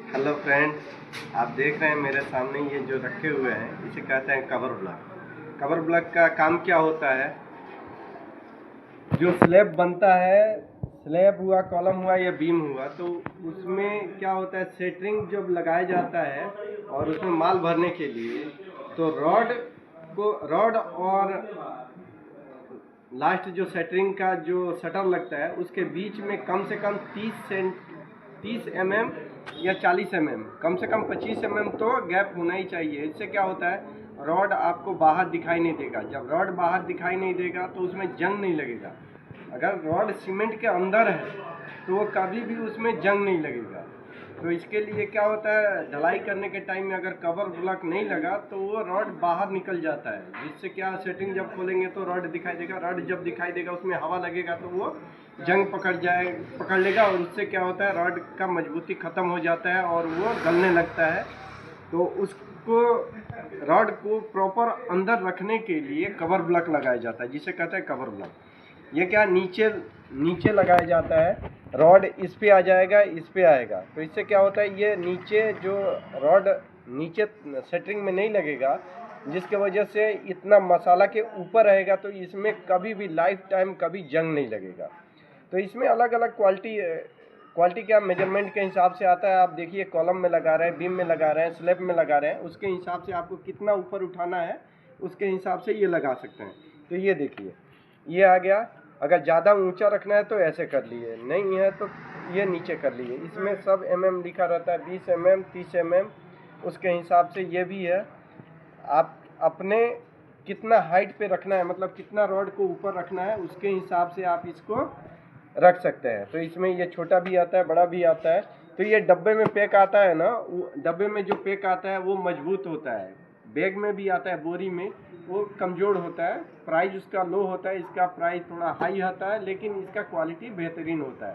Hello friends, आप देख रहे हैं मेरे सामने ये जो रखे हुए हैं इसे कहते हैं कवर ब्लॉक। कवर ब्लॉक का काम क्या होता है? जो स्लैब बनता है, स्लैब हुआ, कॉलम हुआ या बीम हुआ, तो उसमें क्या होता है, सेटरिंग जब लगाया जाता है और उसमें माल भरने के लिए तो रॉड और लास्ट जो सेटरिंग का जो शटर लगता है उसके बीच में कम से कम 30 mm या 40 mm, कम से कम 25 mm तो गैप होना ही चाहिए। इससे क्या होता है, रॉड आपको बाहर दिखाई नहीं देगा। जब रॉड बाहर दिखाई नहीं देगा तो उसमें जंग नहीं लगेगा। अगर रॉड सीमेंट के अंदर है तो वो कभी भी उसमें जंग नहीं लगेगा। तो इसके लिए क्या होता है, ढलाई करने के टाइम में अगर कवर ब्लॉक नहीं लगा तो वो रॉड बाहर निकल जाता है, जिससे क्या सेटिंग जब खोलेंगे तो रॉड दिखाई देगा। रॉड जब दिखाई देगा उसमें हवा लगेगा तो वो जंग पकड़ लेगा और उससे क्या होता है, रॉड का मजबूती ख़त्म हो जाता है और वो गलने लगता है। तो उसको रॉड को प्रॉपर अंदर रखने के लिए कवर ब्लॉक लगाया जाता है, जिसे कहते हैं कवर ब्लॉक। ये क्या नीचे नीचे लगाया जाता है, रॉड इस पे आ जाएगा, इस पे आएगा, तो इससे क्या होता है, ये नीचे जो रॉड नीचे सेटरिंग में नहीं लगेगा, जिसके वजह से इतना मसाला के ऊपर रहेगा, तो इसमें कभी भी लाइफ टाइम कभी जंग नहीं लगेगा। तो इसमें अलग अलग क्वालिटी क्या मेजरमेंट के हिसाब से आता है। आप देखिए, कॉलम में लगा रहे हैं, बीम में लगा रहे हैं, स्लैब में लगा रहे हैं, उसके हिसाब से आपको कितना ऊपर उठाना है उसके हिसाब से ये लगा सकते हैं। तो ये देखिए, ये आ गया। अगर ज़्यादा ऊंचा रखना है तो ऐसे कर लिए, नहीं है तो ये नीचे कर लिए। इसमें सब लिखा रहता है, 20 30 उसके हिसाब से ये भी है। आप अपने कितना हाइट पे रखना है, मतलब कितना रॉड को ऊपर रखना है, उसके हिसाब से आप इसको रख सकते हैं। तो इसमें ये छोटा भी आता है, बड़ा भी आता है। तो ये डब्बे में पैक आता है ना, डब्बे में जो पैक आता है वो मजबूत होता है। बैग में भी आता है, बोरी में, वो कमज़ोर होता है। प्राइस उसका लो होता है, इसका प्राइस थोड़ा हाई होता है, लेकिन इसका क्वालिटी बेहतरीन होता है।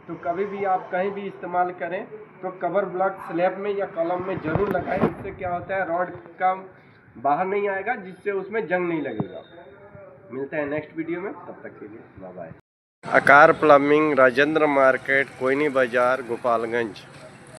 तो कभी भी आप कहीं भी इस्तेमाल करें तो कवर ब्लॉक स्लैब में या कॉलम में ज़रूर लगाएं। इससे क्या होता है, रॉड का बाहर नहीं आएगा, जिससे उसमें जंग नहीं लगेगा। मिलते हैं नेक्स्ट वीडियो में, तब तक के लिए बाय बाय। आकार प्लम्बिंग, राजेंद्र मार्केट, कोयनी बाजार, गोपालगंज।